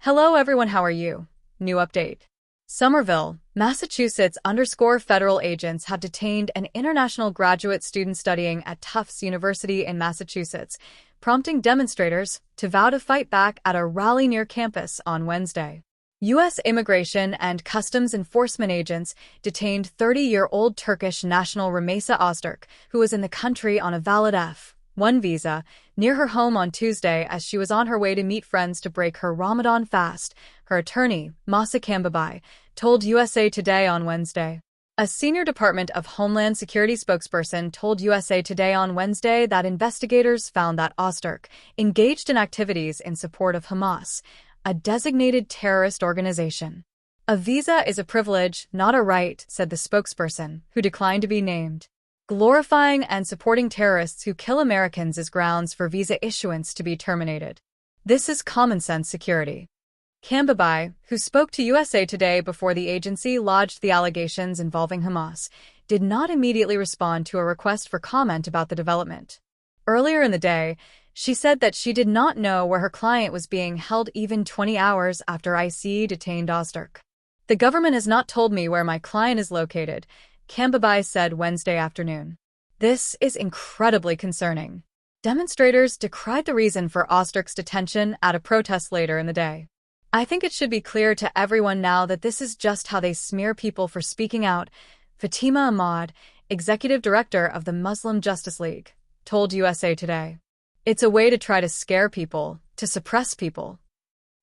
Hello everyone, how are you? New update. Somerville, Massachusetts federal agents have detained an international graduate student studying at Tufts University in Massachusetts, prompting demonstrators to vow to fight back at a rally near campus on Wednesday. U.S. Immigration and Customs Enforcement agents detained 30-year-old Turkish national Rümeysa Öztürk, who was in the country on a valid F-1 visa, near her home on Tuesday as she was on her way to meet friends to break her Ramadan fast, her attorney, Masa Kambabai, told USA Today on Wednesday. A senior Department of Homeland Security spokesperson told USA Today on Wednesday that investigators found that Öztürk engaged in activities in support of Hamas, a designated terrorist organization. A visa is a privilege, not a right, said the spokesperson, who declined to be named. Glorifying and supporting terrorists who kill Americans is grounds for visa issuance to be terminated. This is common-sense security. Kambabai, who spoke to USA Today before the agency lodged the allegations involving Hamas, did not immediately respond to a request for comment about the development. Earlier in the day, she said that she did not know where her client was being held even 20 hours after ICE detained Öztürk. "The government has not told me where my client is located," Kambabai said Wednesday afternoon. "This is incredibly concerning." Demonstrators decried the reason for Öztürk's detention at a protest later in the day. "I think it should be clear to everyone now that this is just how they smear people for speaking out," Fatima Ahmad, executive director of the Muslim Justice League, told USA Today. "It's a way to try to scare people, to suppress people."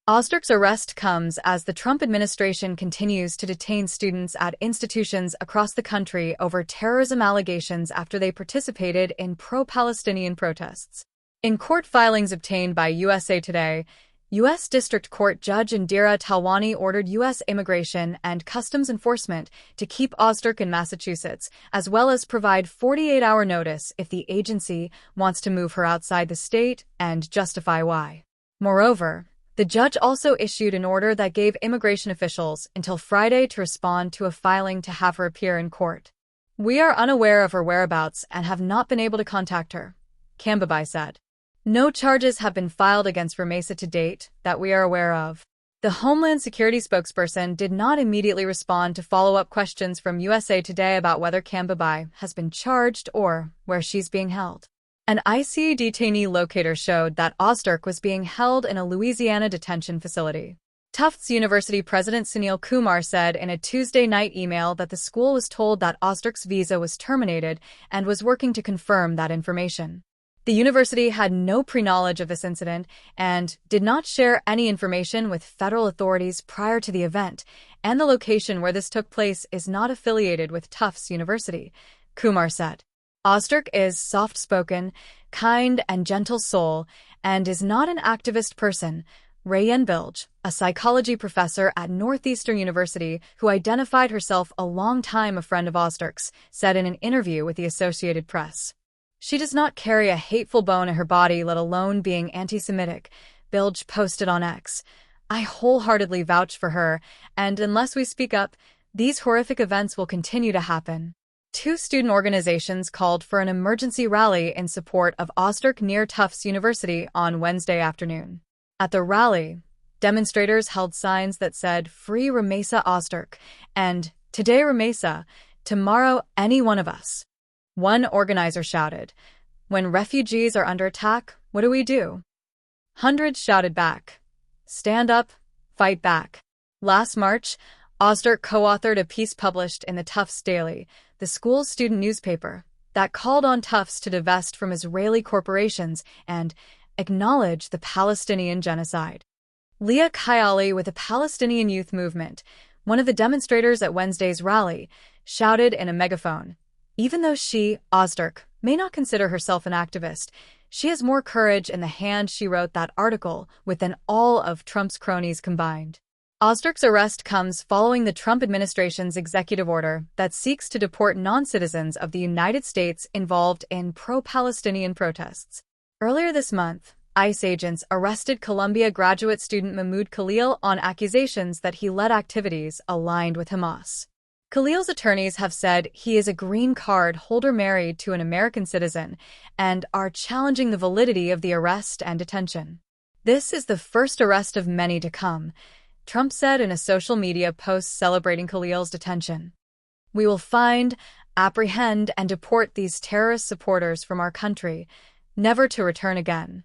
Öztürk's arrest comes as the Trump administration continues to detain students at institutions across the country over terrorism allegations after they participated in pro-Palestinian protests. In court filings obtained by USA Today, U.S. District Court Judge Indira Talwani ordered U.S. Immigration and Customs Enforcement to keep Öztürk in Massachusetts, as well as provide 48-hour notice if the agency wants to move her outside the state and justify why. Moreover, the judge also issued an order that gave immigration officials until Friday to respond to a filing to have her appear in court. "We are unaware of her whereabouts and have not been able to contact her," Kambabai said. "No charges have been filed against Rümeysa to date that we are aware of." The Homeland Security spokesperson did not immediately respond to follow-up questions from USA Today about whether Kambabai has been charged or where she's being held. An ICE detainee locator showed that Öztürk was being held in a Louisiana detention facility. Tufts University President Sunil Kumar said in a Tuesday night email that the school was told that Öztürk's visa was terminated and was working to confirm that information. The university had no pre-knowledge of this incident and did not share any information with federal authorities prior to the event, and the location where this took place is not affiliated with Tufts University, Kumar said. Öztürk is soft-spoken, kind and gentle soul, and is not an activist person, Rayen Bilge, a psychology professor at Northeastern University who identified herself a long time a friend of Öztürk's, said in an interview with the Associated Press. "She does not carry a hateful bone in her body, let alone being anti-Semitic," Bilge posted on X. "I wholeheartedly vouch for her, and unless we speak up, these horrific events will continue to happen." Two student organizations called for an emergency rally in support of Öztürk near Tufts University on Wednesday afternoon. At the rally, demonstrators held signs that said, "Free Rümeysa Öztürk," and "Today Rümeysa, tomorrow any one of us." One organizer shouted, "When refugees are under attack, what do we do?" Hundreds shouted back, "Stand up, fight back." Last March, Öztürk co-authored a piece published in the Tufts Daily, the school's student newspaper, that called on Tufts to divest from Israeli corporations and acknowledge the Palestinian genocide. Leah Kayali with the Palestinian Youth Movement, one of the demonstrators at Wednesday's rally, shouted in a megaphone, "Even though she, Öztürk, may not consider herself an activist, she has more courage in the hand she wrote that article with than all of Trump's cronies combined." Öztürk's arrest comes following the Trump administration's executive order that seeks to deport non-citizens of the United States involved in pro-Palestinian protests. Earlier this month, ICE agents arrested Columbia graduate student Mahmoud Khalil on accusations that he led activities aligned with Hamas. Khalil's attorneys have said he is a green card holder married to an American citizen and are challenging the validity of the arrest and detention. This is the first arrest of many to come, Trump said in a social media post celebrating Khalil's detention. We will find, apprehend, and deport these terrorist supporters from our country, never to return again.